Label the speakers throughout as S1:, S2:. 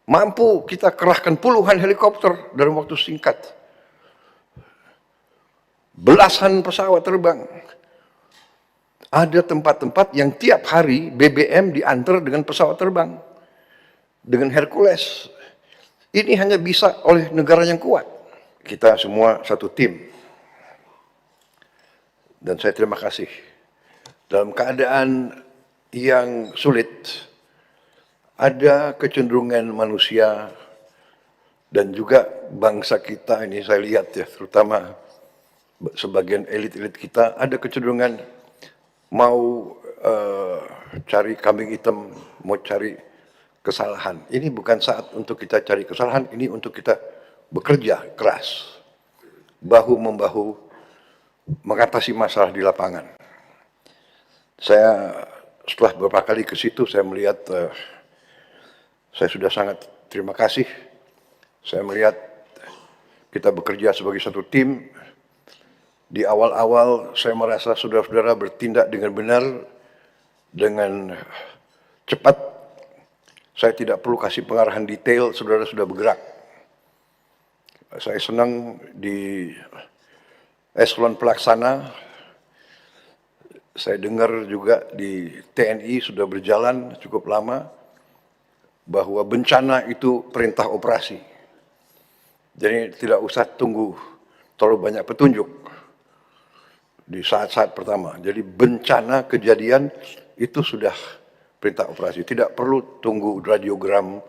S1: Mampu kita kerahkan puluhan helikopter dalam waktu singkat. Belasan pesawat terbang. Ada tempat-tempat yang tiap hari BBM diantar dengan pesawat terbang. Dengan Hercules. Ini hanya bisa oleh negara yang kuat. Kita semua satu tim. Dan saya terima kasih. Dalam keadaan yang sulit, ada kecenderungan manusia dan juga bangsa kita ini saya lihat ya, terutama sebagian elit-elit kita, ada kecenderungan mau cari kambing hitam, mau cari kesalahan. Ini bukan saat untuk kita cari kesalahan, ini untuk kita bekerja keras, bahu-membahu mengatasi masalah di lapangan. Saya setelah beberapa kali ke situ, saya melihat, saya sudah sangat terima kasih. Saya melihat kita bekerja sebagai satu tim. Di awal-awal saya merasa saudara-saudara bertindak dengan benar, dengan cepat. Saya tidak perlu kasih pengarahan detail, saudara sudah bergerak. Saya senang di eselon pelaksana, saya dengar juga di TNI sudah berjalan cukup lama, bahwa bencana itu perintah operasi. Jadi tidak usah tunggu terlalu banyak petunjuk di saat-saat pertama. Jadi bencana kejadian itu sudah perintah operasi. Tidak perlu tunggu radiogram,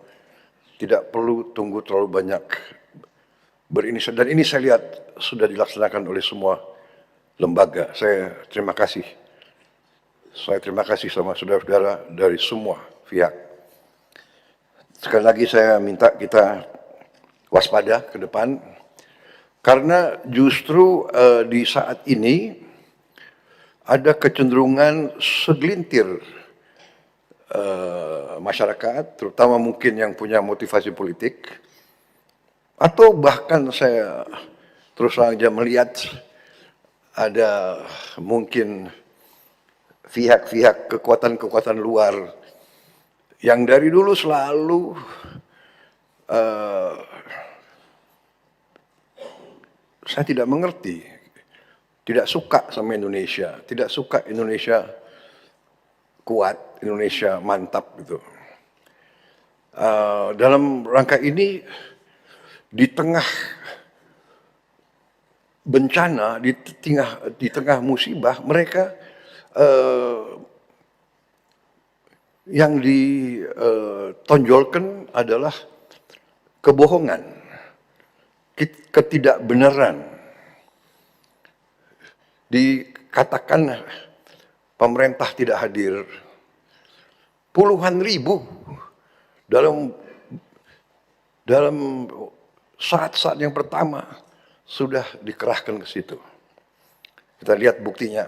S1: tidak perlu tunggu terlalu banyak berinisiatif. Dan ini saya lihat sudah dilaksanakan oleh semua lembaga. Saya terima kasih. Saya terima kasih sama saudara-saudara dari semua pihak. Sekali lagi saya minta kita waspada ke depan, karena justru di saat ini ada kecenderungan segelintir masyarakat, terutama mungkin yang punya motivasi politik, atau bahkan saya terus saja melihat ada mungkin pihak-pihak kekuatan-kekuatan luar yang dari dulu selalu saya tidak mengerti, tidak suka sama Indonesia, tidak suka Indonesia kuat, Indonesia mantap gitu. Dalam rangka ini, di tengah bencana, di tengah musibah, mereka yang ditonjolkan adalah kebohongan, ketidakbenaran. Dikatakan pemerintah tidak hadir, puluhan ribu dalam saat-saat yang pertama sudah dikerahkan ke situ. Kita lihat buktinya.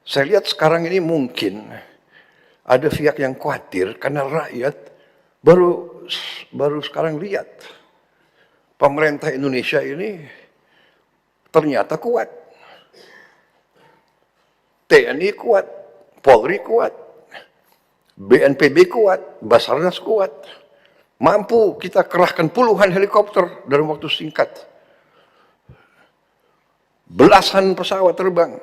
S1: Saya lihat sekarang ini mungkin ada pihak yang khawatir karena rakyat baru sekarang lihat pemerintah Indonesia ini ternyata kuat. TNI kuat, Polri kuat, BNPB kuat, Basarnas kuat. Mampu kita kerahkan puluhan helikopter dalam waktu singkat. Belasan pesawat terbang.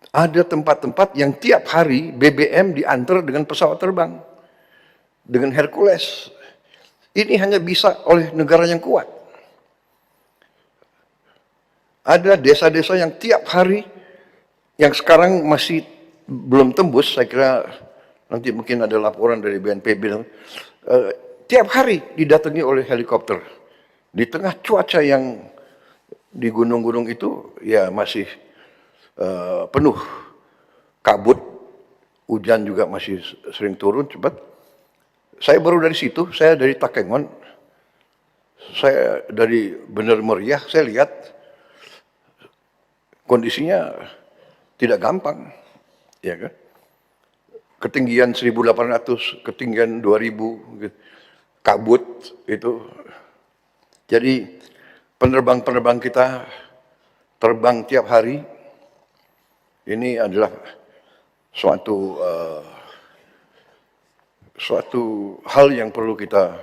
S1: Ada tempat-tempat yang tiap hari BBM diantar dengan pesawat terbang. Dengan Hercules. Ini hanya bisa oleh negara yang kuat. Ada desa-desa yang tiap hari, yang sekarang masih belum tembus, saya kira nanti mungkin ada laporan dari BNPB, tiap hari didatangi oleh helikopter. Di tengah cuaca yang di gunung-gunung itu ya masih penuh kabut, hujan juga masih sering turun cepat. Saya baru dari situ, saya dari Takengon, saya dari Bener Meriah, saya lihat kondisinya tidak gampang, ya kan? Ketinggian 1.800, ketinggian 2.000, gitu. Kabut itu. Jadi penerbang-penerbang kita terbang tiap hari. Ini adalah suatu suatu hal yang perlu kita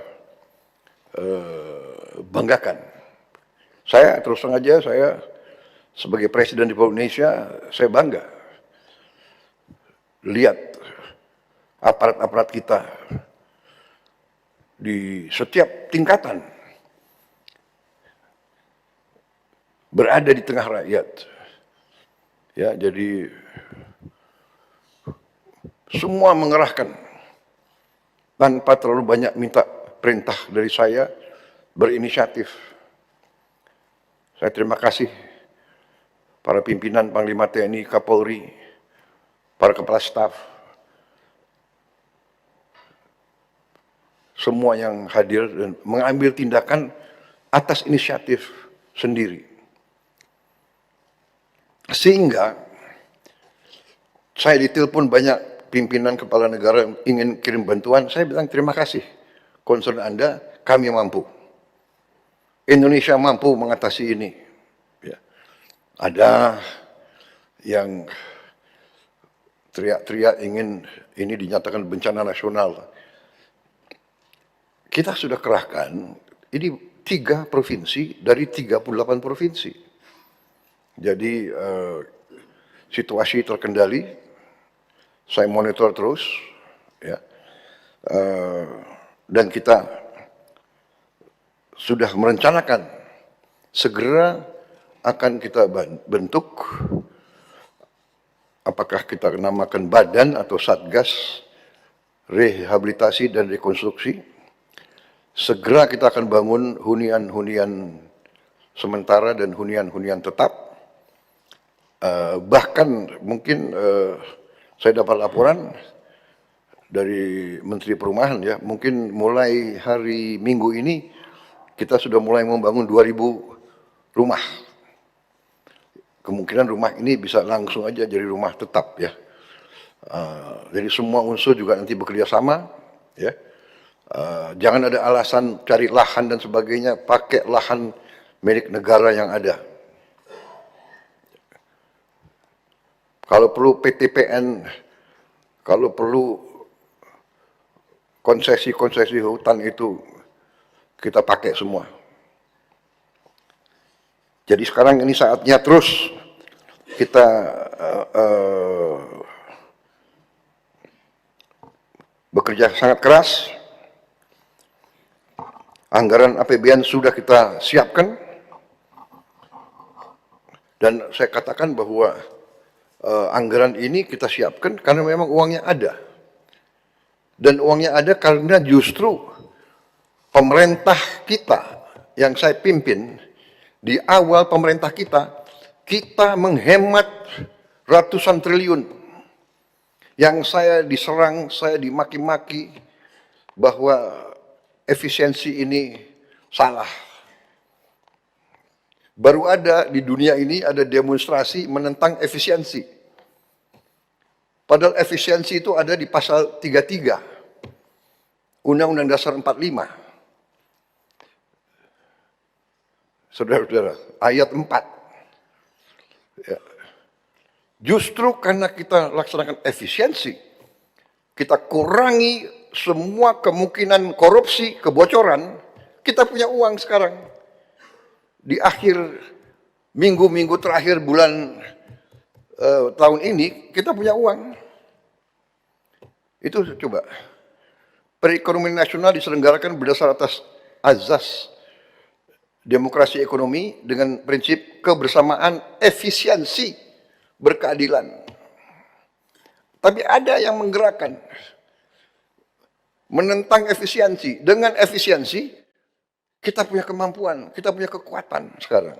S1: banggakan. Saya terus terang aja, saya sebagai Presiden Republik Indonesia, saya bangga lihat aparat-aparat kita di setiap tingkatan berada di tengah rakyat. Ya, jadi semua mengerahkan tanpa terlalu banyak minta perintah dari saya, berinisiatif. Saya terima kasih para pimpinan Panglima TNI, Kapolri, para kepala staf, semua yang hadir dan mengambil tindakan atas inisiatif sendiri. Sehingga saya ditelepon banyak pimpinan kepala negara yang ingin kirim bantuan, saya bilang terima kasih, concern Anda, kami mampu. Indonesia mampu mengatasi ini. Ya. Ada yang teriak-teriak ingin ini dinyatakan bencana nasional. Kita sudah kerahkan, ini 3 provinsi dari 38 provinsi. Jadi situasi terkendali, saya monitor terus, ya, dan kita sudah merencanakan segera akan kita bentuk, apakah kita namakan badan atau satgas rehabilitasi dan rekonstruksi. Segera kita akan bangun hunian-hunian sementara dan hunian-hunian tetap. Bahkan mungkin saya dapat laporan dari Menteri Perumahan, ya, mungkin mulai hari Minggu ini kita sudah mulai membangun 2.000 rumah. Kemungkinan rumah ini bisa langsung aja jadi rumah tetap, ya. Jadi semua unsur juga nanti bekerja sama, ya. Jangan ada alasan cari lahan dan sebagainya, pakai lahan milik negara yang ada. Kalau perlu PTPN, kalau perlu konsesi-konsesi hutan itu kita pakai semua. Jadi sekarang ini saatnya terus kita bekerja sangat keras. Anggaran APBN sudah kita siapkan. Dan saya katakan bahwa anggaran ini kita siapkan karena memang uangnya ada. Dan uangnya ada karena justru pemerintah kita yang saya pimpin, di awal pemerintah kita menghemat ratusan triliun. Yang saya diserang, saya dimaki-maki bahwa efisiensi ini salah. Baru ada di dunia ini ada demonstrasi menentang efisiensi. Padahal efisiensi itu ada di pasal 33 Undang-Undang Dasar 45. Saudara-saudara, ayat 4. Ya. Justru karena kita laksanakan efisiensi, kita kurangi semua kemungkinan korupsi, kebocoran, kita punya uang sekarang. Di akhir minggu-minggu terakhir bulan tahun ini, kita punya uang. Itu coba. Perekonomian nasional diselenggarakan berdasar atas azas demokrasi ekonomi dengan prinsip kebersamaan, efisiensi, berkeadilan. Tapi ada yang menggerakkan, menentang efisiensi. Dengan efisiensi, kita punya kemampuan, kita punya kekuatan sekarang.